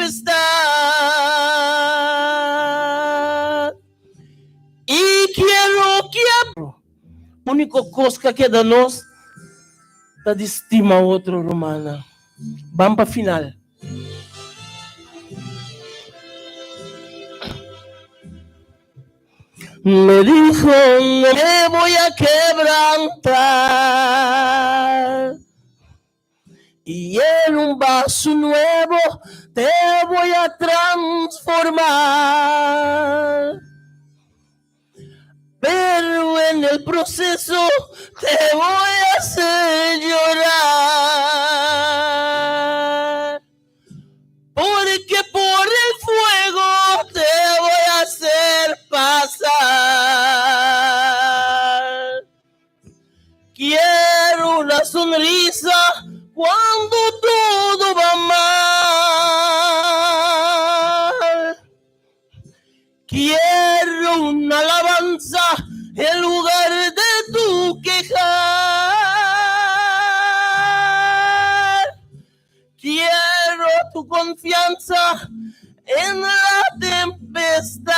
tempestad. Y quiero que único cosa que danos ta de estima outro romana. Vamos para final. Me dijo, no me voy a quebrantar. Y en un vaso nuevo te voy a transformar. Pero en el proceso te voy a hacer llorar. Porque por el fuego te voy a hacer pasar. Quiero una sonrisa cuando todo va mal. Quiero una alabanza en lugar de tu quejar. Quiero tu confianza en la tempestad.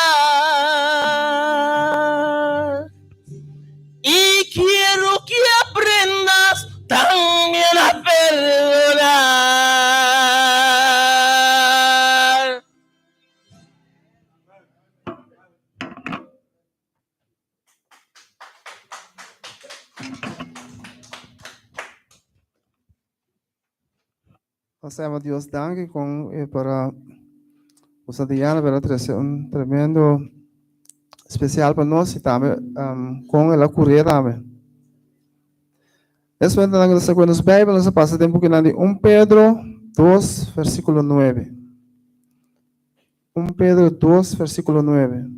Y quiero que aprendas también a perdonar. Passamos Deus danke para o Diana para trazer tremendo especial para nós e também com ela correr também. Esse momento na nossa nos Bíblia nós passa tempo que de 1 Pedro 2 versículo 9. 1 Pedro 2 versículo 9.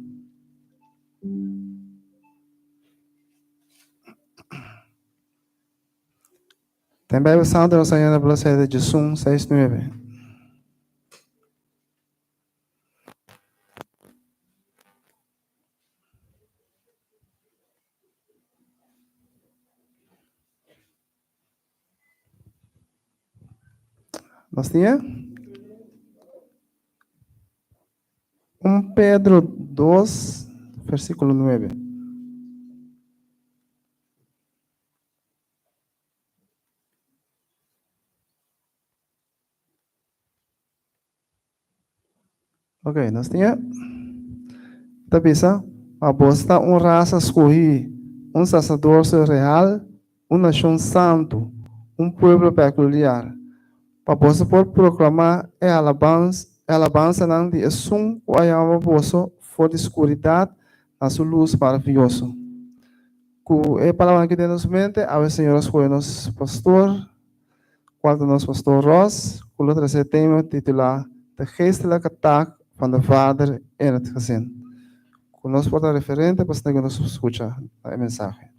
Tem Bíblia Santa nós ainda pela saída de Sum 6:9. Nós tinha 1 Pedro 2 versículo 9. Ok, nós tinha. Tá pensando? A bosta raça escolhi, sacerdocio real, nação santo, pueblo peculiar. Para você por proclamar alabança não de sum o ayama boso for de escuridade a sua luz maravilhoso. Com a palavra que temos mente, a Senhora escolhe nosso pastor, quarto nosso pastor Ross, com outra tema titular de geestelijke taak van de Vader in het gezin. Com nosso porta referente, para que nos escuta a mensagem.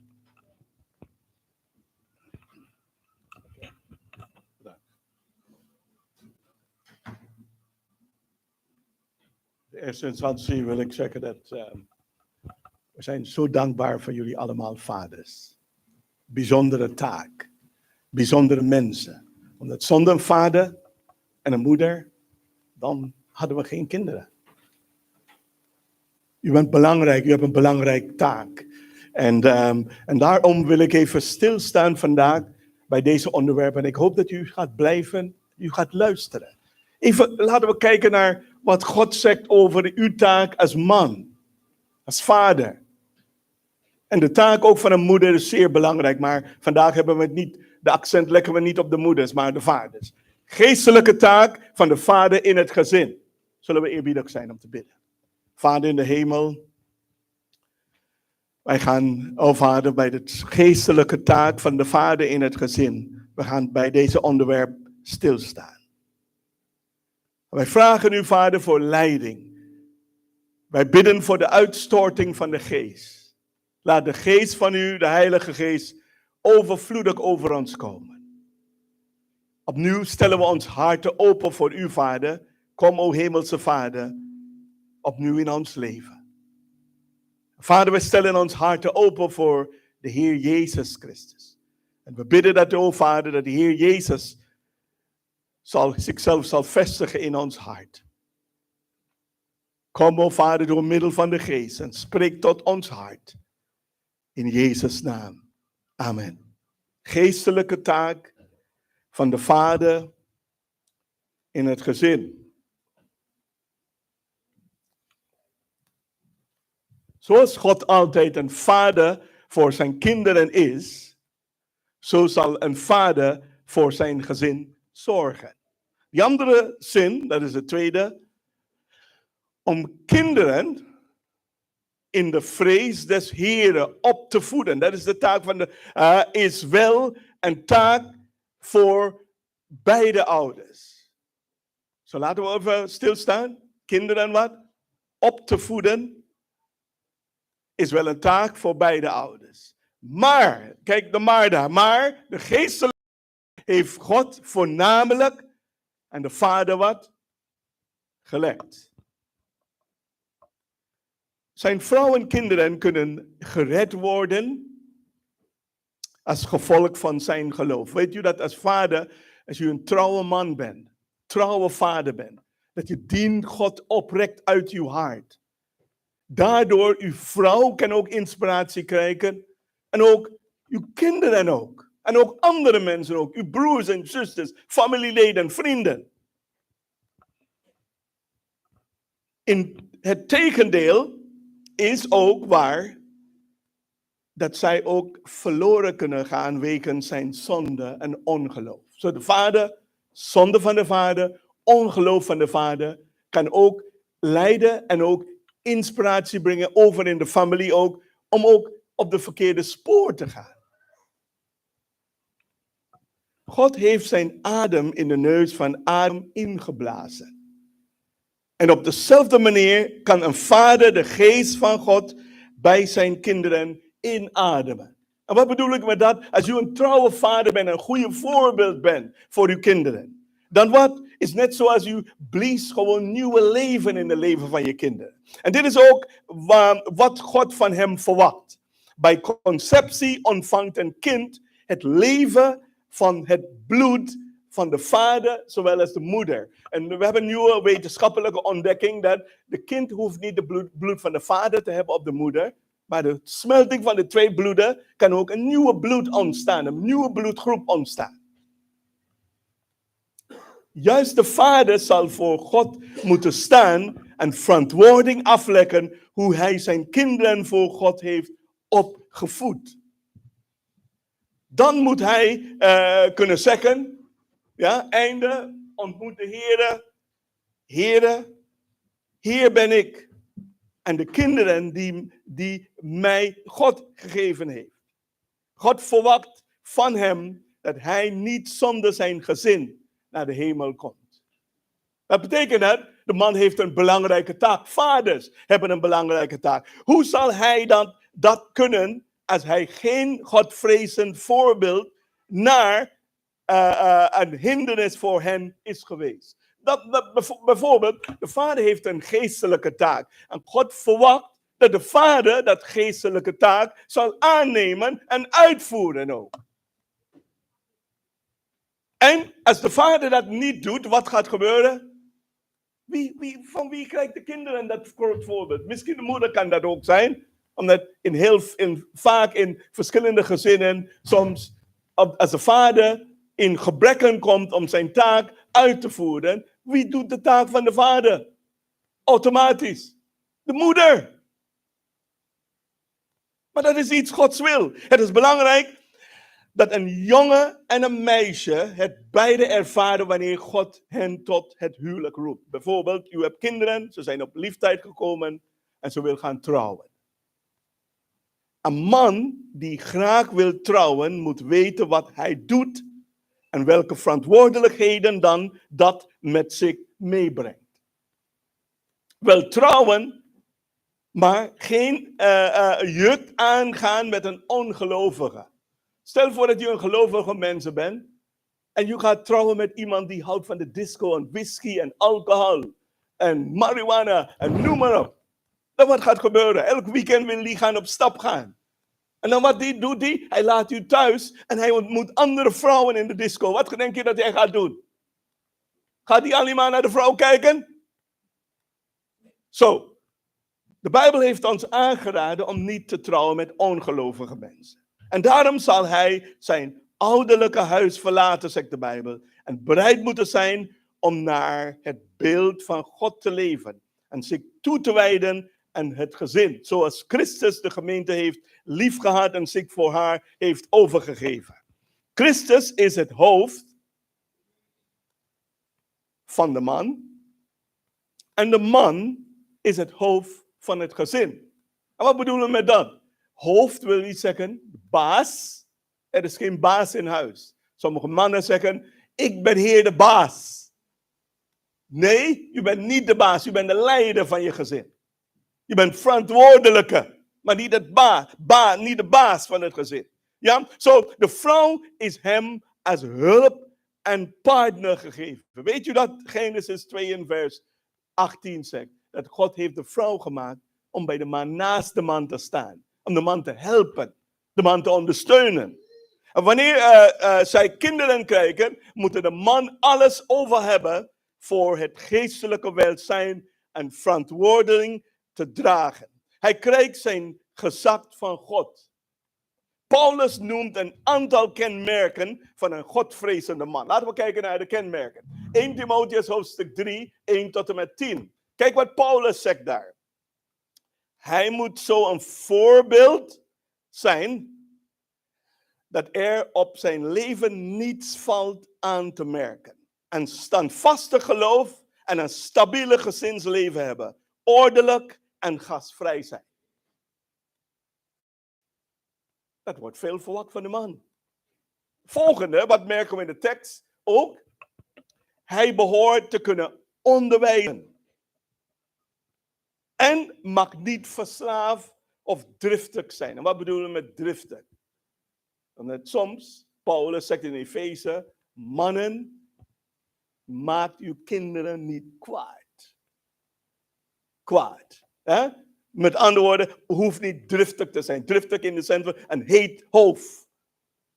In eerste instantie wil ik zeggen dat we zijn zo dankbaar voor jullie allemaal vaders. Bijzondere taak, bijzondere mensen. Omdat zonder een vader en een moeder, dan hadden we geen kinderen. U bent belangrijk, u hebt een belangrijke taak. En daarom wil ik even stilstaan vandaag bij deze onderwerpen. En ik hoop dat u gaat blijven, u gaat luisteren. Even laten we kijken naar wat God zegt over uw taak als man, als vader. En de taak ook van een moeder is zeer belangrijk, maar vandaag hebben we het niet, de accent leggen we niet op de moeders, maar de vaders. Geestelijke taak van de vader in het gezin. Zullen we eerbiedig zijn om te bidden. Vader in de hemel, wij gaan, Vader, bij de geestelijke taak van de vader in het gezin. We gaan bij deze onderwerp stilstaan. Wij vragen u, Vader, voor leiding. Wij bidden voor de uitstorting van de geest. Laat de geest van u, de Heilige Geest, overvloedig over ons komen. Opnieuw stellen we ons harten open voor u, Vader. Kom, o Hemelse Vader, opnieuw in ons leven. Vader, we stellen ons harten open voor de Heer Jezus Christus. En we bidden dat, o Vader, dat de Heer Jezus zichzelf zal vestigen in ons hart. Kom, o Vader, door middel van de Geest en spreek tot ons hart. In Jezus' naam. Amen. Geestelijke taak van de Vader in het gezin. Zoals God altijd een vader voor zijn kinderen is, zo zal een vader voor zijn gezin zorgen. Die andere zin, dat is de tweede, om kinderen in de vrees des Heren op te voeden. Dat is de taak van is wel een taak voor beide ouders. Zo laten we even stilstaan. Kinderen wat? Op te voeden is wel een taak voor beide ouders. Maar, kijk de maar daar, maar de geestelijke heeft God voornamelijk aan de vader wat? Gelegd. Zijn vrouw en kinderen kunnen gered worden als gevolg van zijn geloof. Weet u dat als vader, als u een trouwe man bent, trouwe vader bent, dat je dient God oprecht uit uw hart. Daardoor uw vrouw kan ook inspiratie krijgen en ook uw kinderen ook. En ook andere mensen ook, uw broers en zusters, familieleden, vrienden. In het tegendeel is ook waar dat zij ook verloren kunnen gaan wegens zijn zonde en ongeloof. Zo de vader, zonde van de vader, ongeloof van de vader, kan ook leiden en ook inspiratie brengen over in de familie ook, om ook op de verkeerde spoor te gaan. God heeft zijn adem in de neus van Adam ingeblazen. En op dezelfde manier kan een vader de geest van God bij zijn kinderen inademen. En wat bedoel ik met dat? Als u een trouwe vader bent, een goede voorbeeld bent voor uw kinderen. Dan wat? Is net zoals u blies gewoon nieuwe leven in het leven van je kinderen. En dit is ook wat God van hem verwacht. Bij conceptie ontvangt een kind het leven van het bloed van de vader, zowel als de moeder. En we hebben een nieuwe wetenschappelijke ontdekking dat de kind hoeft niet de bloed van de vader te hebben op de moeder, maar de smelting van de twee bloeden kan ook een nieuwe bloed ontstaan, een nieuwe bloedgroep ontstaan. Juist de vader zal voor God moeten staan en verantwoording afleggen hoe hij zijn kinderen voor God heeft opgevoed. Dan moet hij kunnen zeggen, ja, einde, ontmoet de Heere. Heere, hier ben ik. En de kinderen die mij God gegeven heeft. God verwacht van hem dat hij niet zonder zijn gezin naar de hemel komt. Dat betekent dat de man heeft een belangrijke taak. Vaders hebben een belangrijke taak. Hoe zal hij dan dat kunnen als hij geen Godvrezend voorbeeld naar een hindernis voor hen is geweest? Bijvoorbeeld, de vader heeft een geestelijke taak. En God verwacht dat de vader dat geestelijke taak zal aannemen en uitvoeren ook. En als de vader dat niet doet, wat gaat gebeuren? Van wie krijgt de kinderen dat voorbeeld? Misschien de moeder kan dat ook zijn. Omdat vaak in verschillende gezinnen, soms als de vader in gebreken komt om zijn taak uit te voeren. Wie doet de taak van de vader? Automatisch. De moeder. Maar dat is iets Gods wil. Het is belangrijk dat een jongen en een meisje het beide ervaren wanneer God hen tot het huwelijk roept. Bijvoorbeeld, u hebt kinderen, ze zijn op leeftijd gekomen en ze willen gaan trouwen. Een man die graag wil trouwen moet weten wat hij doet en welke verantwoordelijkheden dan dat met zich meebrengt. Wel trouwen, maar geen juk aangaan met een ongelovige. Stel voor dat je een gelovige mens bent en je gaat trouwen met iemand die houdt van de disco en whisky en alcohol en marijuana en noem maar op. Dan wat gaat gebeuren? Elk weekend wil hij gaan op stap gaan. En dan wat doet hij? Hij laat u thuis en hij ontmoet andere vrouwen in de disco. Wat denk je dat hij gaat doen? Gaat die alleen maar naar de vrouw kijken? Zo. De Bijbel heeft ons aangeraden om niet te trouwen met ongelovige mensen. En daarom zal hij zijn ouderlijke huis verlaten, zegt de Bijbel. En bereid moeten zijn om naar het beeld van God te leven. En zich toe te wijden aan het gezin. Zoals Christus de gemeente heeft liefgehad en zich voor haar heeft overgegeven. Christus is het hoofd van de man. En de man is het hoofd van het gezin. En wat bedoelen we met dat? Hoofd wil niet zeggen baas. Er is geen baas in huis. Sommige mannen zeggen, ik ben hier de baas. Nee, je bent niet de baas. Je bent de leider van je gezin. Je bent verantwoordelijke. Maar niet, niet de baas van het gezin. Ja, zo de vrouw is hem als hulp en partner gegeven. Weet u dat Genesis 2 in vers 18 zegt? Dat God heeft de vrouw gemaakt om bij de man naast de man te staan. Om de man te helpen. De man te ondersteunen. En wanneer zij kinderen krijgen, moet de man alles over hebben voor het geestelijke welzijn en verantwoording te dragen. Hij krijgt zijn gezag van God. Paulus noemt een aantal kenmerken van een godvrezende man. Laten we kijken naar de kenmerken. 1 Timotheus hoofdstuk 3, 1 tot en met 10. Kijk wat Paulus zegt daar. Hij moet zo een voorbeeld zijn dat er op zijn leven niets valt aan te merken. Een standvastig geloof en een stabiele gezinsleven hebben. Ordelijk en gastvrij zijn. Dat wordt veel verwacht van de man. Volgende, wat merken we in de tekst ook? Hij behoort te kunnen onderwijzen. En mag niet verslaafd of driftig zijn. En wat bedoelen we met driftig? Omdat soms, Paulus zegt in Efeze, mannen, maak uw kinderen niet kwaad. Kwaad. Hè? Met andere woorden, hoeft niet driftig te zijn. Driftig in de zin van een heet hoofd.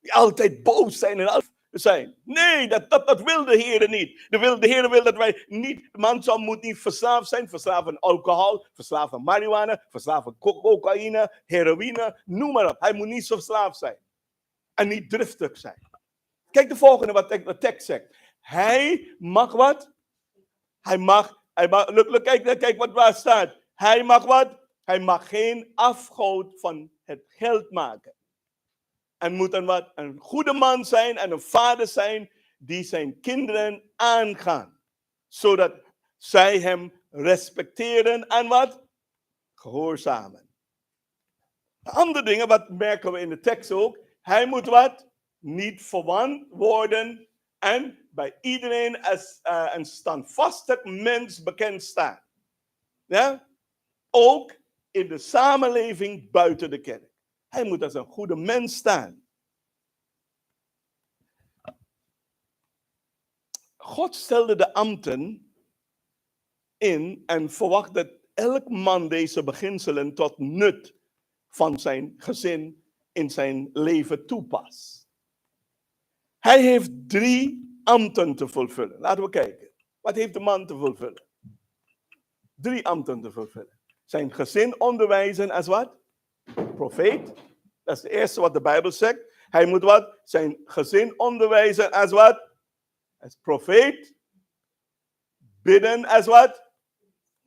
Die altijd boos zijn en altijd zijn. Nee, dat wil de Heer niet. De Heer wil dat wij niet, de man moet niet verslaafd zijn. Verslaafd aan alcohol, verslaafd aan marihuana, verslaafd aan cocaïne, heroïne, noem maar op. Hij moet niet zo verslaafd zijn. En niet driftig zijn. Kijk de volgende wat de tekst zegt. Hij mag wat? Hij mag kijk wat waar staat. Hij mag wat? Hij mag geen afgoed van het geld maken. En moet dan wat? Een goede man zijn en een vader zijn die zijn kinderen aangaan. Zodat zij hem respecteren en wat? Gehoorzamen. Andere dingen, wat merken we in de tekst ook? Hij moet wat? Niet verwant worden en bij iedereen als een standvastig mens bekend staan. Ja? Ook in de samenleving buiten de kerk. Hij moet als een goede mens staan. God stelde de ambten in en verwacht dat elk man deze beginselen tot nut van zijn gezin in zijn leven toepast. Hij heeft 3 ambten te vervullen. Laten we kijken. Wat heeft de man te vervullen? 3 ambten te vervullen. Zijn gezin onderwijzen als wat? Profeet. Dat is het eerste wat de Bijbel zegt. Hij moet wat? Zijn gezin onderwijzen als wat? Als profeet. Bidden als wat?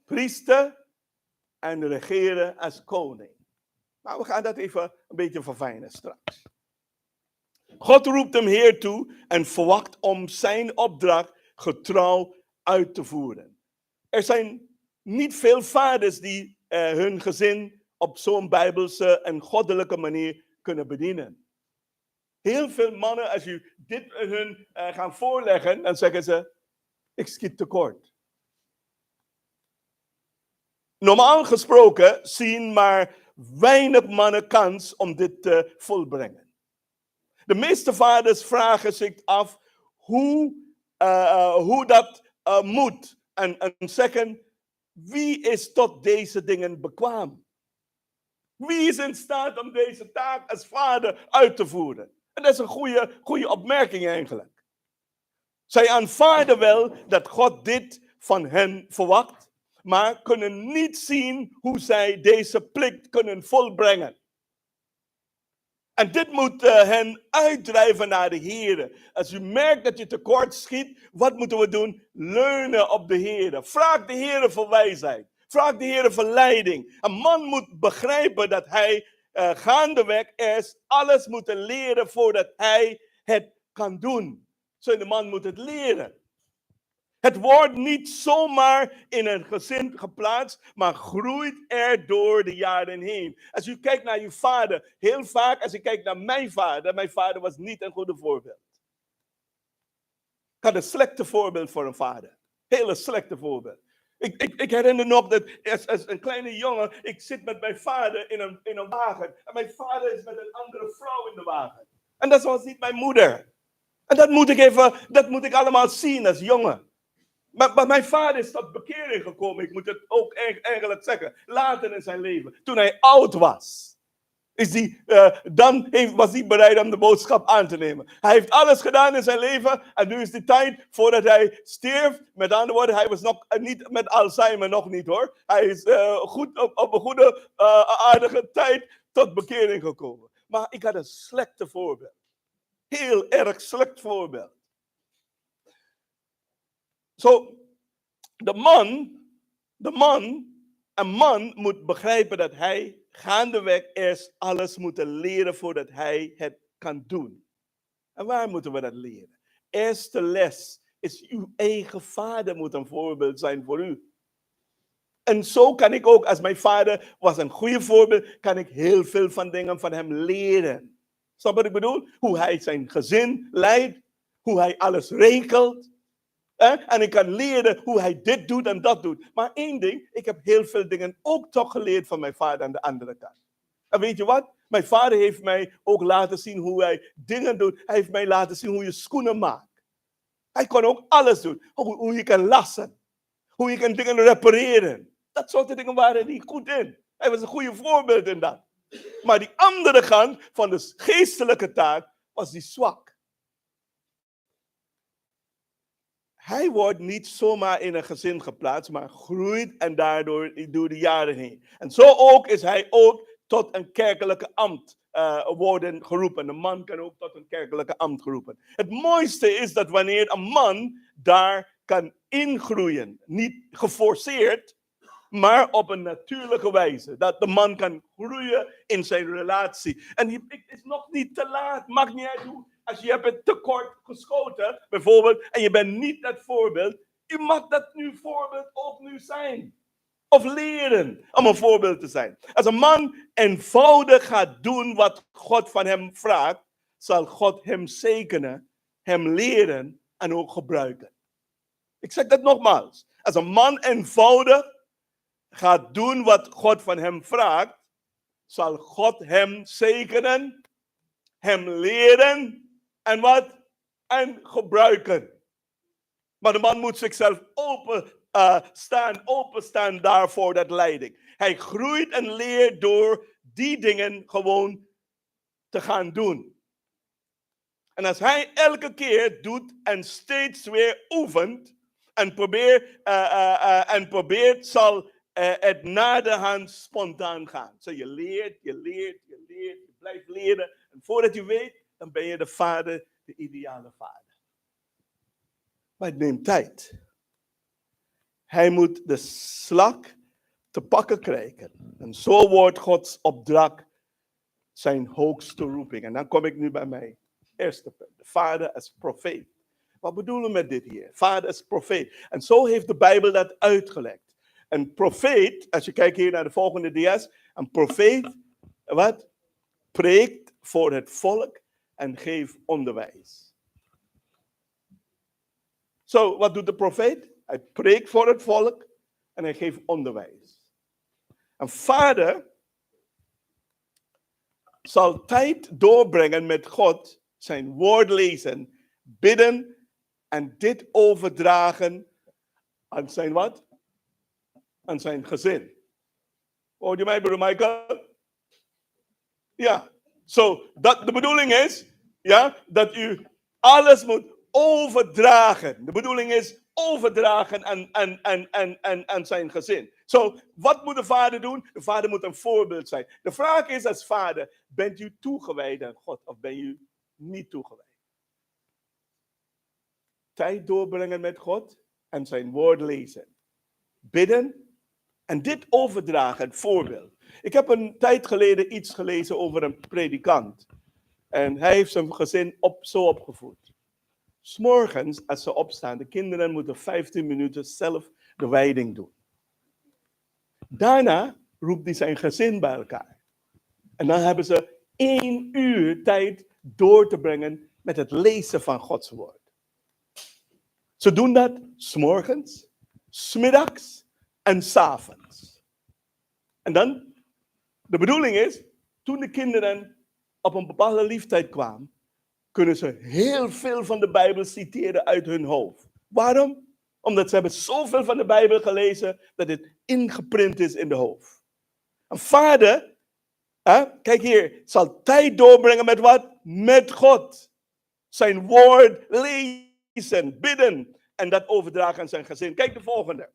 Priester. En regeren als koning. Nou, we gaan dat even een beetje verfijnen straks. God roept hem Heer toe en verwacht om zijn opdracht getrouw uit te voeren. Er zijn niet veel vaders die hun gezin op zo'n bijbelse en goddelijke manier kunnen bedienen. Heel veel mannen, als je dit hun gaan voorleggen, dan zeggen ze, ik schiet tekort. Normaal gesproken zien maar weinig mannen kans om dit te volbrengen. De meeste vaders vragen zich af hoe dat moet. En zeggen, wie is tot deze dingen bekwaam? Wie is in staat om deze taak als vader uit te voeren? En dat is een goede opmerking eigenlijk. Zij aanvaarden wel dat God dit van hen verwacht, maar kunnen niet zien hoe zij deze plicht kunnen volbrengen. En dit moet hen uitdrijven naar de Heer. Als u merkt dat je tekort schiet, wat moeten we doen? Leunen op de Heer. Vraag de Heer voor wijsheid. Vraag de Heer voor leiding. Een man moet begrijpen dat hij gaandeweg eerst alles moet leren voordat hij het kan doen. Zo, de man moet het leren. Het wordt niet zomaar in een gezin geplaatst, maar groeit er door de jaren heen. Als u kijkt naar uw vader, heel vaak als ik kijk naar mijn vader was niet een goede voorbeeld. Ik had een slechte voorbeeld voor een vader. Hele slechte voorbeeld. Ik herinner nog dat als een kleine jongen, ik zit met mijn vader in een wagen. En mijn vader is met een andere vrouw in de wagen. En dat was niet mijn moeder. En dat moet ik allemaal zien als jongen. Maar mijn vader is tot bekering gekomen, ik moet het ook eigenlijk zeggen, later in zijn leven. Toen hij oud was, was hij bereid om de boodschap aan te nemen. Hij heeft alles gedaan in zijn leven en nu is de tijd voordat hij stierf. Met andere woorden, hij was nog niet met Alzheimer, nog niet hoor. Hij is goed op een goede, aardige tijd tot bekering gekomen. Maar ik had een slechte voorbeeld. Heel erg slecht voorbeeld. Zo, een man moet begrijpen dat hij gaandeweg eerst alles moet leren voordat hij het kan doen. En waar moeten we dat leren? Eerste les is uw eigen vader moet een voorbeeld zijn voor u. En zo kan ik ook, als mijn vader was een goede voorbeeld, kan ik heel veel van dingen van hem leren. Snap wat ik bedoel? Hoe hij zijn gezin leidt, hoe hij alles regelt. En ik kan leren hoe hij dit doet en dat doet. Maar één ding, ik heb heel veel dingen ook toch geleerd van mijn vader aan de andere kant. En weet je wat? Mijn vader heeft mij ook laten zien hoe hij dingen doet. Hij heeft mij laten zien hoe je schoenen maakt. Hij kon ook alles doen. Hoe je kan lassen. Hoe je kan dingen repareren. Dat soort dingen waren hij goed in. Hij was een goede voorbeeld in dat. Maar die andere kant van de geestelijke taak was die zwak. Hij wordt niet zomaar in een gezin geplaatst, maar groeit en daardoor door de jaren heen. En zo ook is hij ook tot een kerkelijke ambt worden geroepen. Een man kan ook tot een kerkelijke ambt geroepen. Het mooiste is dat wanneer een man daar kan ingroeien, niet geforceerd, maar op een natuurlijke wijze. Dat de man kan groeien in zijn relatie. En het is nog niet te laat, maakt niet uit hoe. Als je hebt het tekort geschoten, bijvoorbeeld, en je bent niet dat voorbeeld, je mag dat nu voorbeeld ook nu zijn. Of leren om een voorbeeld te zijn. Als een man eenvoudig gaat doen wat God van hem vraagt, zal God hem zegenen, hem leren en ook gebruiken. Ik zeg dat nogmaals. Als een man eenvoudig gaat doen wat God van hem vraagt, zal God hem zegenen, hem leren en wat? En gebruiken. Maar de man moet zichzelf openstaan daarvoor dat leiding. Hij groeit en leert door die dingen gewoon te gaan doen. En als hij elke keer doet en steeds weer oefent en probeert zal het na de hand spontaan gaan. Zo je leert, je blijft leren. En voordat je weet, dan ben je de vader, de ideale vader. Maar het neemt tijd. Hij moet de slag te pakken krijgen. En zo wordt Gods opdracht zijn hoogste roeping. En dan kom ik nu bij mijn eerste punt. De vader als profeet. Wat bedoelen we met dit hier? Vader als profeet. En zo heeft de Bijbel dat uitgelegd. Een profeet, als je kijkt hier naar de volgende dia's. Een profeet, wat? Preekt voor het volk en geeft onderwijs. Zo, wat doet de profeet? Hij preekt voor het volk en hij geeft onderwijs. Een vader zal tijd doorbrengen met God, zijn woord lezen, bidden en dit overdragen aan zijn wat? Aan zijn gezin. Hoor je mij, broer Michael? Ja. Zo, de bedoeling is, ja, dat u alles moet overdragen. De bedoeling is overdragen aan zijn gezin. Zo, wat moet de vader doen? De vader moet een voorbeeld zijn. De vraag is als vader, bent u toegewijd aan God of ben u niet toegewijd? Tijd doorbrengen met God en zijn woord lezen. Bidden en dit overdragen, het voorbeeld. Ik heb een tijd geleden iets gelezen over een predikant. En hij heeft zijn gezin zo opgevoed. 's Morgens, als ze opstaan, de kinderen moeten 15 minuten zelf de wijding doen. Daarna roept hij zijn gezin bij elkaar. En dan hebben ze 1 uur tijd door te brengen met het lezen van Gods woord. Ze doen dat 's morgens, 's middags en 's avonds. En dan, de bedoeling is, toen de kinderen op een bepaalde leeftijd kwamen, kunnen ze heel veel van de Bijbel citeren uit hun hoofd. Waarom? Omdat ze hebben zoveel van de Bijbel gelezen dat het ingeprint is in de hoofd. Een vader, kijk hier, zal tijd doorbrengen met wat? Met God. Zijn woord lezen, bidden en dat overdragen aan zijn gezin. Kijk de volgende.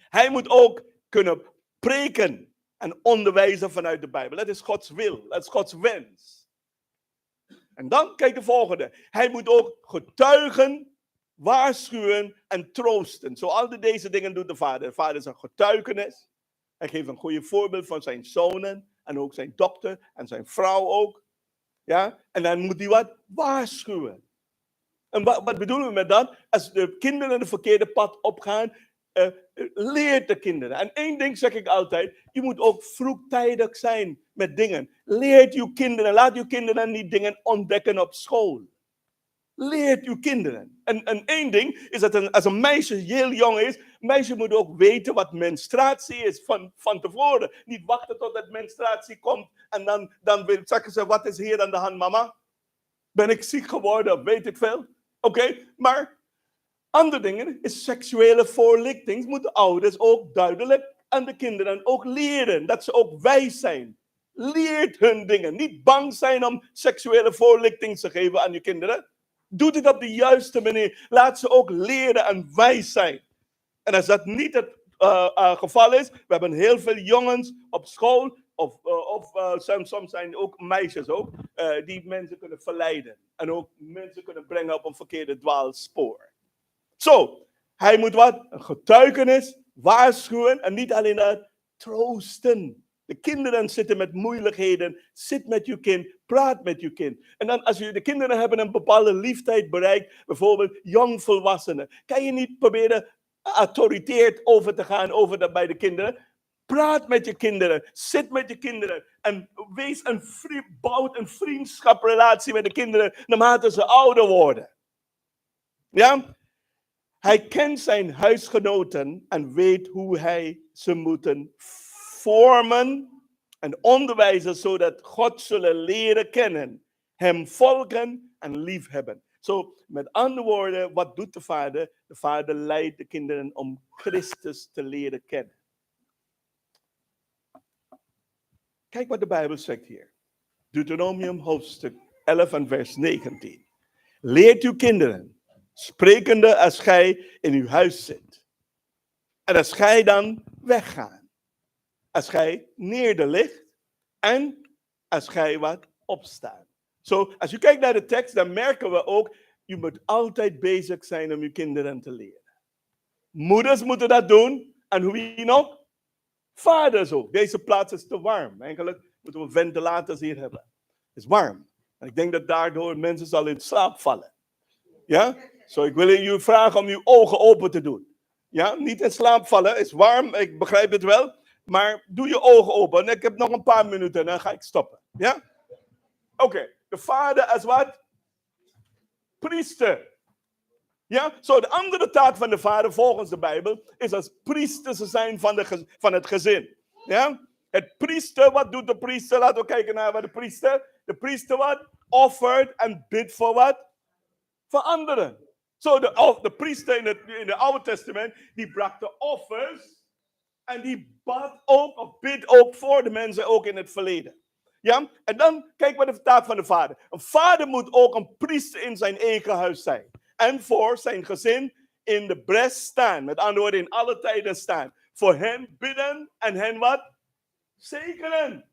Hij moet ook kunnen preken en onderwijzen vanuit de Bijbel. Dat is Gods wil, dat is Gods wens. En dan, kijk de volgende. Hij moet ook getuigen, waarschuwen en troosten. Zo al deze dingen doet de vader. De vader is een getuigenis. Hij geeft een goede voorbeeld van zijn zonen. En ook zijn dochter en zijn vrouw ook. Ja? En dan moet hij wat waarschuwen. En wat bedoelen we met dat? Als de kinderen de verkeerde pad opgaan, leert de kinderen. En één ding zeg ik altijd, je moet ook vroegtijdig zijn met dingen. Leert uw kinderen, laat uw kinderen niet dingen ontdekken op school. Leert uw kinderen. En één ding is dat als een meisje heel jong is, een meisje moet ook weten wat menstruatie is van tevoren. Niet wachten tot het menstruatie komt en dan zeggen ze, wat is hier aan de hand, mama? Ben ik ziek geworden, weet ik veel. Oké, maar andere dingen is seksuele voorlichting. Moeten ouders ook duidelijk aan de kinderen ook leren. Dat ze ook wijs zijn. Leert hun dingen. Niet bang zijn om seksuele voorlichting te geven aan je kinderen. Doe dit op de juiste manier. Laat ze ook leren en wijs zijn. En als dat niet het geval is, we hebben heel veel jongens op school, soms zijn ook meisjes ook, die mensen kunnen verleiden. En ook mensen kunnen brengen op een verkeerde dwaalspoor. Zo, hij moet wat? Een getuigenis, waarschuwen en niet alleen dat, troosten. De kinderen zitten met moeilijkheden. Zit met je kind, praat met je kind. En dan als de kinderen hebben een bepaalde leeftijd bereikt, bijvoorbeeld jongvolwassenen, kan je niet proberen autoriteerd over te gaan over dat bij de kinderen. Praat met je kinderen, zit met je kinderen en bouw een vriendschaprelatie met de kinderen naarmate ze ouder worden. Ja? Hij kent zijn huisgenoten en weet hoe hij ze moeten vormen en onderwijzen, zodat God zullen leren kennen, hem volgen en liefhebben. Zo, met andere woorden, wat doet de vader? De vader leidt de kinderen om Christus te leren kennen. Kijk wat de Bijbel zegt hier. Deuteronomium hoofdstuk 11 en vers 19. Leert uw kinderen, sprekende als gij in uw huis zit. En als gij dan weggaat. Als gij neerligt en als gij wat opstaat. Zo, als je kijkt naar de tekst, dan merken we ook, je moet altijd bezig zijn om je kinderen te leren. Moeders moeten dat doen. En wie nog? Vaders ook. Deze plaats is te warm. Eigenlijk moeten we ventilators hier hebben. Het is warm. En ik denk dat daardoor mensen zal in slaap vallen. Ja? Zo, ik wil je vragen om je ogen open te doen. Ja? Niet in slaap vallen. Het is warm, ik begrijp het wel. Maar doe je ogen open. Ik heb nog een paar minuten en dan ga ik stoppen. Ja? Oké. De vader als wat? Priester. Ja? Zo, de andere taak van de vader volgens de Bijbel is als priester te zijn van het gezin. Ja? Het priester, wat doet de priester? Laten we kijken naar wat de priester. De priester wat? Offert en bidt voor wat? Voor anderen. Zo, de priester in het Oude Testament, die bracht de offers. En die bad ook, of bidt ook voor de mensen, ook in het verleden. Ja? En dan, kijk wat de taak van de vader. Een vader moet ook een priester in zijn eigen huis zijn. en voor zijn gezin in de bres staan. Met andere woorden, in alle tijden staan. Voor hen bidden en hen wat? Zegenen.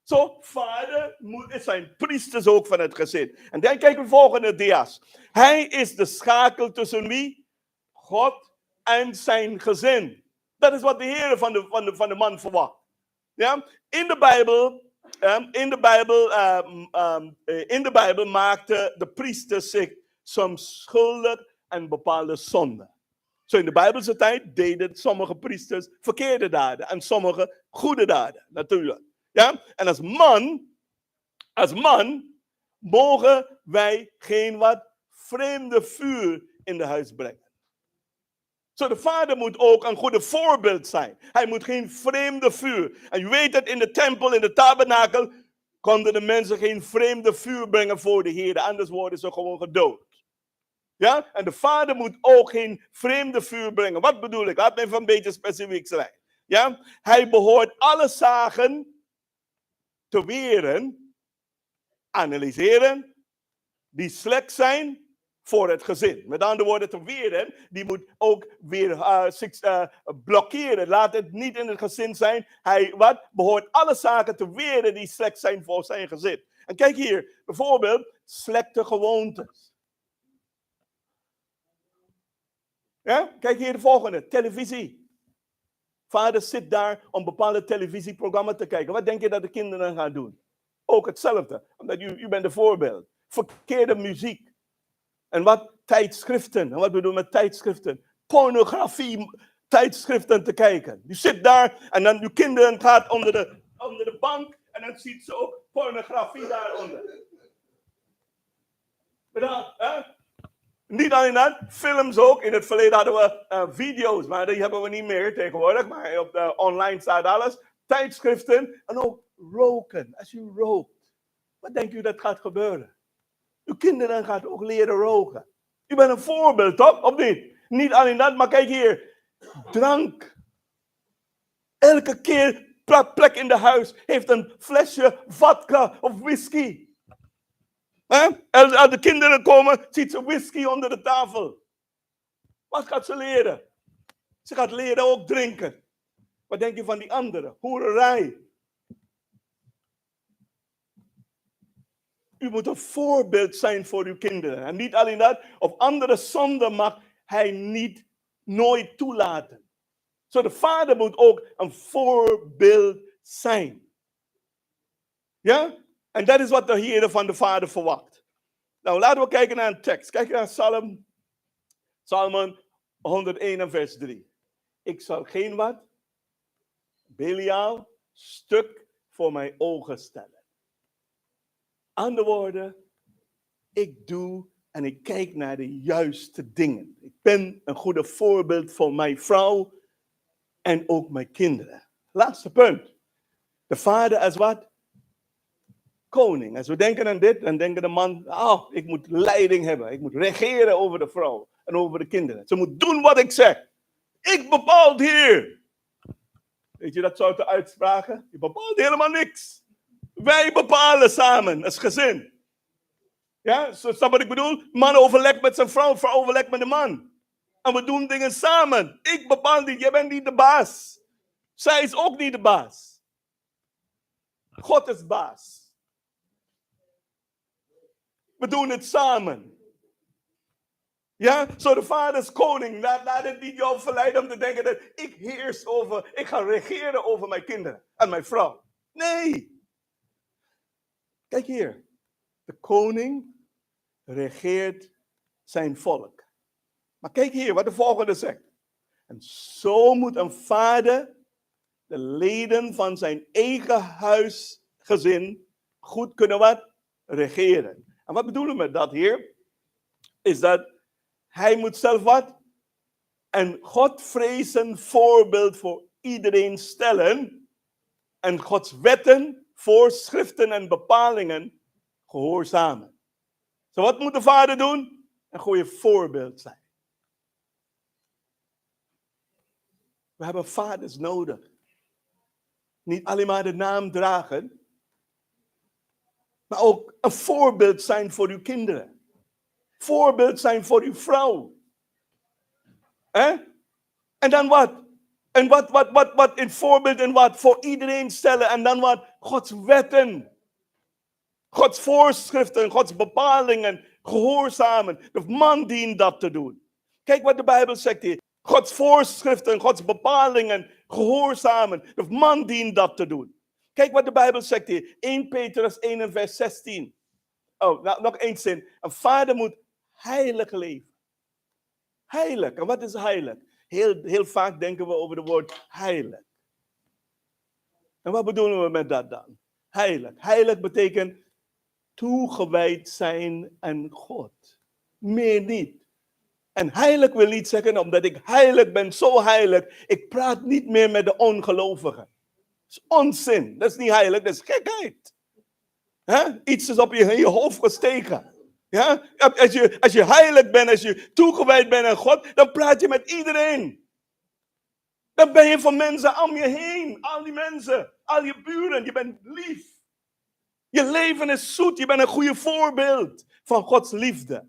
Zo, vader zijn priesters ook van het gezin. En dan kijken we volgende dia's. Hij is de schakel tussen wie? God en zijn gezin. Dat is wat de Heer van de man verwacht. Ja? In de Bijbel maakten de priesters zich soms schuldig aan bepaalde zonden. Zo in de Bijbelse tijd deden sommige priesters verkeerde daden en sommige goede daden, natuurlijk. Ja? En als man mogen wij geen wat vreemde vuur in de huis brengen. Zo de vader moet ook een goede voorbeeld zijn. Hij moet geen vreemde vuur. En je weet dat in de tempel, in de tabernakel, konden de mensen geen vreemde vuur brengen voor de Heer. Anders worden ze gewoon gedood. Ja? En de vader moet ook geen vreemde vuur brengen. Wat bedoel ik? Laat me even een beetje specifiek zijn. Ja? Hij behoort alle zaken te weren, analyseren, die slecht zijn voor het gezin. Met andere woorden, te weren, die moet ook weer blokkeren. Laat het niet in het gezin zijn. Hij behoort alle zaken te weren die slecht zijn voor zijn gezin. En kijk hier, bijvoorbeeld slechte gewoontes. Ja? Kijk hier de volgende, televisie. Vader zit daar om bepaalde televisieprogramma's te kijken. Wat denk je dat de kinderen gaan doen? Ook hetzelfde, omdat u bent een voorbeeld. Verkeerde muziek. En wat tijdschriften. En wat bedoel ik met tijdschriften? Pornografie tijdschriften te kijken. Je zit daar en dan uw kinderen gaat onder de bank en dan ziet ze ook pornografie daaronder. Bedankt, hè? Niet alleen dat, films ook. In het verleden hadden we video's, maar die hebben we niet meer tegenwoordig. Maar op de online staat alles. Tijdschriften en ook roken. Als u rookt, wat denkt u dat gaat gebeuren? Uw kinderen gaan ook leren roken. U bent een voorbeeld, toch? Of niet? Niet alleen dat, maar kijk hier. Drank. Elke keer plek in de huis heeft een flesje vodka of whisky. Als de kinderen komen, ziet ze whisky onder de tafel. Wat gaat ze leren? Ze gaat leren ook drinken. Wat denk je van die anderen? Hoererij. U moet een voorbeeld zijn voor uw kinderen. En niet alleen dat, of andere zonden mag hij nooit toelaten. Zo de vader moet ook een voorbeeld zijn. Ja? En dat is wat de Heer van de Vader verwacht. Nou, laten we kijken naar een tekst. Kijk naar Psalmen 101 en vers 3. Ik zal geen wat? Beliaal stuk voor mijn ogen stellen. Andere woorden, ik doe en ik kijk naar de juiste dingen. Ik ben een goede voorbeeld voor mijn vrouw en ook mijn kinderen. Laatste punt. De vader als wat? Koning. Als we denken aan dit, dan denken de man, ik moet leiding hebben. Ik moet regeren over de vrouw en over de kinderen. Ze moet doen wat ik zeg. Ik bepaal hier. Weet je dat soort uitspraken? Je bepaalt helemaal niks. Wij bepalen samen, als gezin. Ja, snap wat ik bedoel? Man overlegt met zijn vrouw, vrouw overlegt met de man. En we doen dingen samen. Ik bepaal niet, jij bent niet de baas. Zij is ook niet de baas. God is baas. We doen het samen. Ja, zo de vader is koning. Laat het niet jou verleiden om te denken dat ik ga regeren over mijn kinderen en mijn vrouw. Nee. Kijk hier. De koning regeert zijn volk. Maar kijk hier wat de volgende zegt. En zo moet een vader de leden van zijn eigen huisgezin goed kunnen regeren. En wat bedoelen we met dat hier? Is dat hij moet zelf een Godvrezen voorbeeld voor iedereen stellen. En Gods wetten, voorschriften en bepalingen gehoorzamen. Zo wat moet de vader doen? Een goede voorbeeld zijn. We hebben vaders nodig. Niet alleen maar de naam dragen, maar ook een voorbeeld zijn voor uw kinderen. Voorbeeld zijn voor uw vrouw. En dan wat? En wat in voorbeeld en wat? Voor iedereen stellen. En dan wat? Gods wetten. Gods voorschriften, Gods bepalingen. Gehoorzamen. De man dient dat te doen. Kijk wat de Bijbel zegt hier. Gods voorschriften, Gods bepalingen. Gehoorzamen. De man dient dat te doen. Kijk wat de Bijbel zegt hier. 1 Petrus 1 en vers 16. Oh, nou, nog één zin. Een vader moet heilig leven. Heilig. En wat is heilig? Heel vaak denken we over het woord heilig. En wat bedoelen we met dat dan? Heilig. Heilig betekent toegewijd zijn aan God. Meer niet. En heilig wil niet zeggen, omdat ik heilig ben, zo heilig, ik praat niet meer met de ongelovigen. Dat is onzin. Dat is niet heilig, dat is gekheid. Iets is op je hoofd gestegen. Ja? Als je heilig bent, als je toegewijd bent aan God, dan praat je met iedereen. Dan ben je van mensen om je heen. Al die mensen, al je buren, je bent lief. Je leven is zoet, je bent een goede voorbeeld van Gods liefde.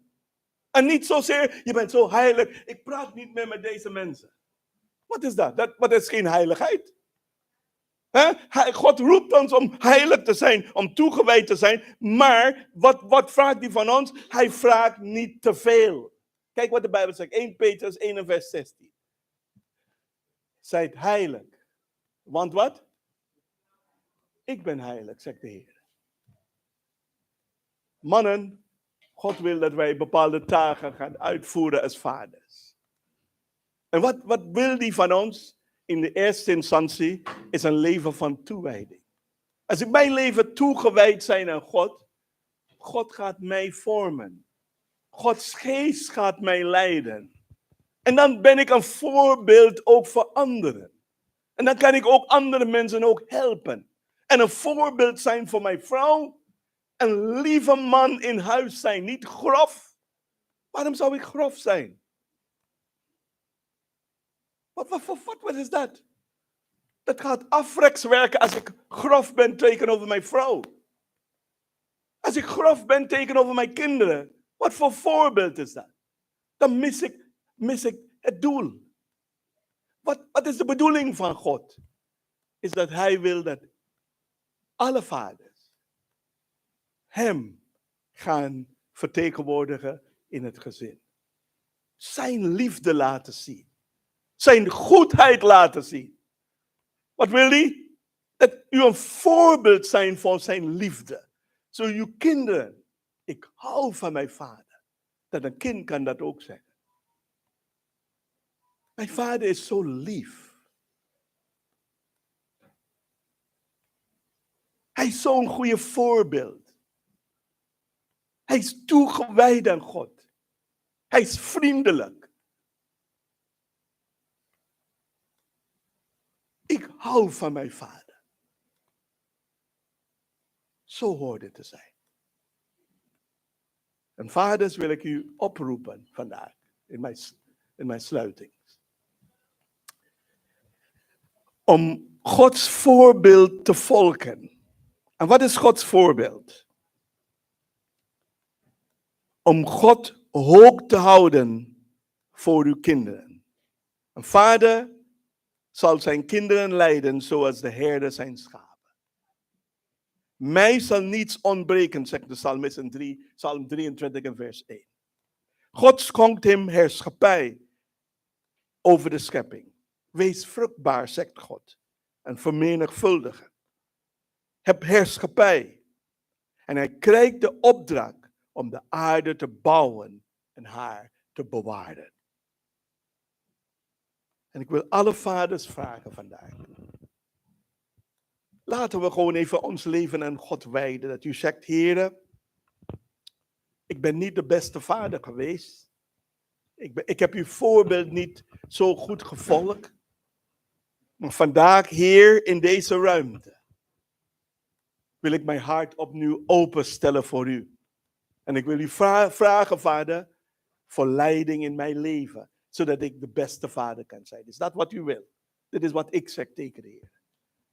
En niet zozeer, je bent zo heilig, ik praat niet meer met deze mensen. Wat is dat? Dat is geen heiligheid. God roept ons om heilig te zijn, om toegewijd te zijn. Maar wat vraagt hij van ons? Hij vraagt niet te veel. Kijk wat de Bijbel zegt. 1 Petrus 1 en vers 16. Zijt heilig. Want wat? Ik ben heilig, zegt de Heer. Mannen, God wil dat wij bepaalde taken gaan uitvoeren als vaders. En wat wil hij van ons? In de eerste instantie is een leven van toewijding. Als ik mijn leven toegewijd zijn aan God, God gaat mij vormen. Gods geest gaat mij leiden. En dan ben ik een voorbeeld ook voor anderen. En dan kan ik ook andere mensen ook helpen. En een voorbeeld zijn voor mijn vrouw. Een lieve man in huis zijn, niet grof. Waarom zou ik grof zijn? Wat is dat? Dat gaat afrechts werken als ik grof ben tegenover mijn vrouw. Als ik grof ben tegenover mijn kinderen. Wat voor voorbeeld is dat? Dan mis ik het doel. Wat is de bedoeling van God? Is dat hij wil dat alle vaders hem gaan vertegenwoordigen in het gezin. Zijn liefde laten zien. Zijn goedheid laten zien. Wat wil hij? Dat u een voorbeeld zijn van zijn liefde. Zo uw kinderen, ik hou van mijn vader. Dat een kind kan dat ook zeggen. Mijn vader is zo lief. Hij is zo'n goede voorbeeld. Hij is toegewijd aan God. Hij is vriendelijk. Ik hou van mijn vader. Zo hoort het te zijn. En vaders wil ik u oproepen vandaag in mijn sluiting. Om Gods voorbeeld te volgen. En wat is Gods voorbeeld? Om God hoog te houden voor uw kinderen. Een vader zal zijn kinderen leiden zoals de herder zijn schapen. Mij zal niets ontbreken, zegt de psalmist in Psalm 23 en vers 1. God schonkt hem heerschappij over de schepping. Wees vruchtbaar, zegt God, en vermenigvuldigen. Heb heerschappij. En hij krijgt de opdracht om de aarde te bouwen en haar te bewaren. En ik wil alle vaders vragen vandaag. Laten we gewoon even ons leven aan God wijden. Dat u zegt, Heere, ik ben niet de beste vader geweest. Ik heb uw voorbeeld niet zo goed gevolgd. Maar vandaag, Heer, in deze ruimte, wil ik mijn hart opnieuw openstellen voor u. En ik wil u vragen, Vader, voor leiding in mijn leven. Zodat ik de beste vader kan zijn. Is dat wat u wil? Dit is wat ik zeg tegen de Heer.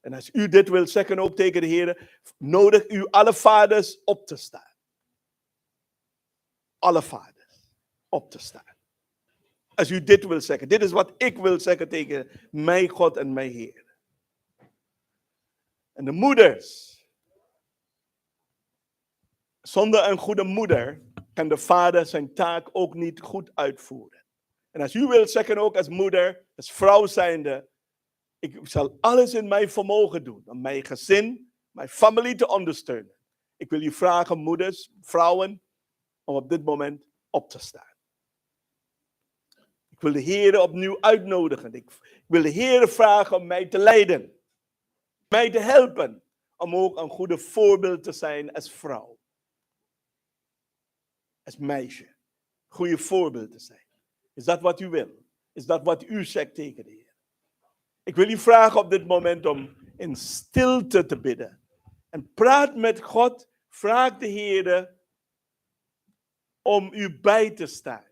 En als u dit wilt zeggen ook tegen de Heer, nodig u alle vaders op te staan. Alle vaders. op te staan. Als u dit wil zeggen. Dit is wat ik wil zeggen tegen mijn God en mijn Heer. En de moeders. Zonder een goede moeder kan de vader zijn taak ook niet goed uitvoeren. En als u wilt zeggen ook als moeder, als vrouw zijnde, ik zal alles in mijn vermogen doen om mijn gezin, mijn familie te ondersteunen. Ik wil u vragen, moeders, vrouwen, om op dit moment op te staan. Ik wil de Heer opnieuw uitnodigen. Ik wil de Heer vragen om mij te leiden. Mij te helpen. Om ook een goede voorbeeld te zijn als vrouw. Als meisje. Goede voorbeeld te zijn. Is dat wat u wil? Is dat wat u zegt tegen de Heer? Ik wil u vragen op dit moment om in stilte te bidden. En praat met God. Vraag de Heer om u bij te staan.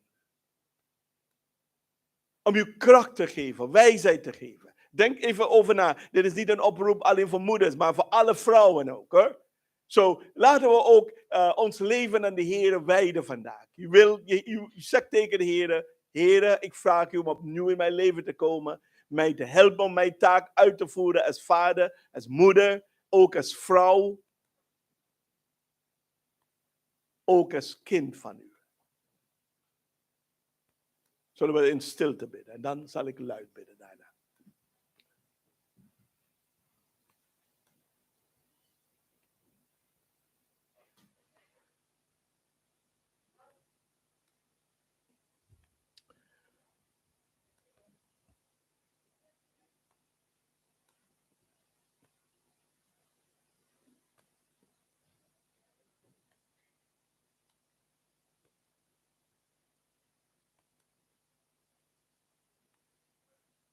Om u kracht te geven, wijsheid te geven. Denk even over na. Dit is niet een oproep alleen voor moeders, maar voor alle vrouwen ook. Hoor. Zo, laten we ook ons leven aan de Heer wijden vandaag. U zegt tegen de Heer, Heer, ik vraag u om opnieuw in mijn leven te komen. Mij te helpen om mijn taak uit te voeren als vader, als moeder, ook als vrouw. Ook als kind van u. Zullen we in stilte bidden. En dan zal ik luid bidden daarna.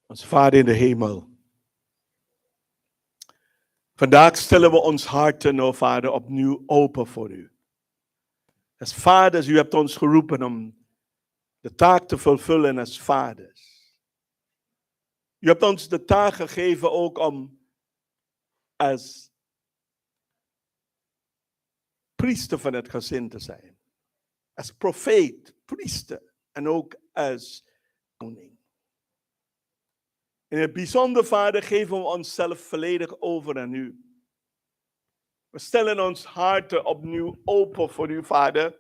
Onze Vader in de hemel. Vandaag stellen we ons harten, o Vader, opnieuw open voor u. Als vaders, u hebt ons geroepen om de taak te vervullen als vaders. U hebt ons de taak gegeven ook om als priester van het gezin te zijn. Als profeet, priester en ook als koning. In het bijzonder, Vader, geven we onszelf volledig over aan u. We stellen ons harten opnieuw open voor u, Vader.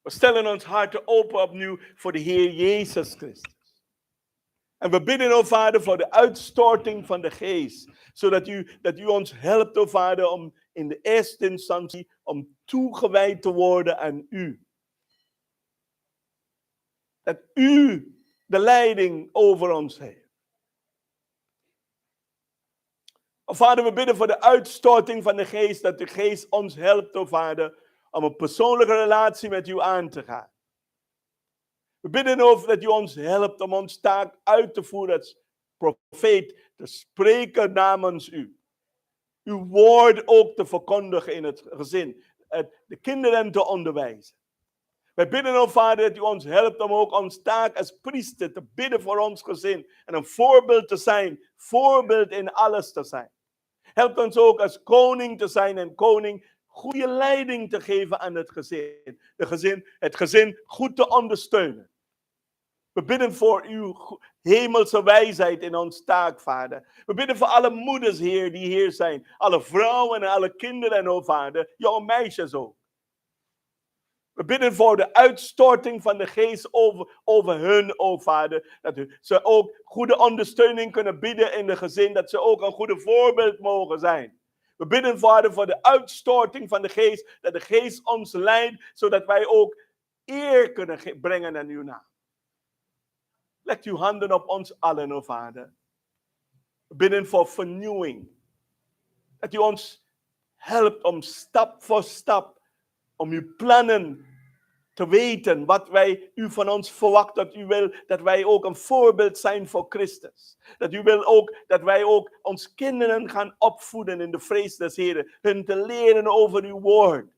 We stellen ons harten open opnieuw voor de Heer Jezus Christus. En we bidden, o Vader, voor de uitstorting van de Geest. Zodat u ons helpt, o Vader, om in de eerste instantie om toegewijd te worden aan u. Dat u de leiding over ons heeft. O Vader, we bidden voor de uitstorting van de Geest, dat de Geest ons helpt, o Vader, om een persoonlijke relatie met u aan te gaan. We bidden over dat u ons helpt om ons taak uit te voeren als profeet, te spreken namens u. Uw woord ook te verkondigen in het gezin, de kinderen te onderwijzen. Wij bidden, o Vader, dat u ons helpt om ook ons taak als priester te bidden voor ons gezin. En een voorbeeld te zijn, voorbeeld in alles te zijn. Help ons ook als koning te zijn en koning goede leiding te geven aan het gezin. Het gezin goed te ondersteunen. We bidden voor uw hemelse wijsheid in ons taak, Vader. We bidden voor alle moeders, Heer, die hier zijn. Alle vrouwen en alle kinderen, o Vader. Jonge meisjes ook. We bidden voor de uitstorting van de Geest over hun, o Vader. Dat ze ook goede ondersteuning kunnen bieden in de gezin. Dat ze ook een goede voorbeeld mogen zijn. We bidden, Vader, voor de uitstorting van de Geest. Dat de Geest ons leidt, zodat wij ook eer kunnen brengen aan uw naam. Leg uw handen op ons allen, o Vader. We bidden voor vernieuwing. Dat u ons helpt om stap voor stap, om uw plannen te weten, wat u van ons verwacht, dat u wil dat wij ook een voorbeeld zijn voor Christus. Dat u wil ook dat wij ook ons kinderen gaan opvoeden in de vrees des Heren, hun te leren over uw woord.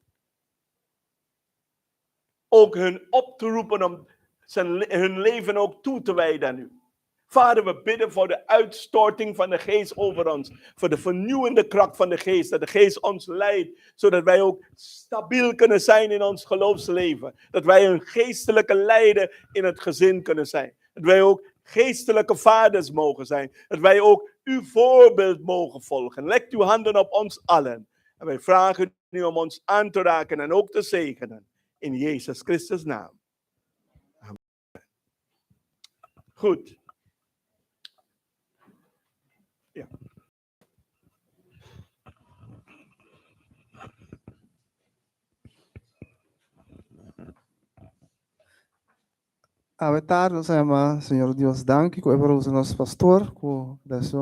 Ook hun op te roepen om hun leven ook toe te wijden aan u. Vader, we bidden voor de uitstorting van de geest over ons. Voor de vernieuwende kracht van de geest. Dat de geest ons leidt. Zodat wij ook stabiel kunnen zijn in ons geloofsleven. Dat wij een geestelijke leider in het gezin kunnen zijn. Dat wij ook geestelijke vaders mogen zijn. Dat wij ook uw voorbeeld mogen volgen. Leg uw handen op ons allen. En wij vragen u om ons aan te raken en ook te zegenen. In Jezus Christus' naam. Amen. Goed. Ja. A tarde, Senhor Deus, danke por o nosso pastor, por esse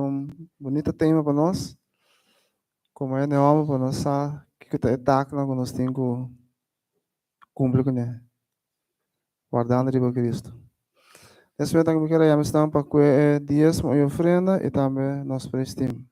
bonito tema para nós. Como é neoma para nós, que está etacna para nós tem que cumprir com ele. Guardando de Cristo. Esse é o que eu quero chamar para que dias uma ofrenda e também nós prestem.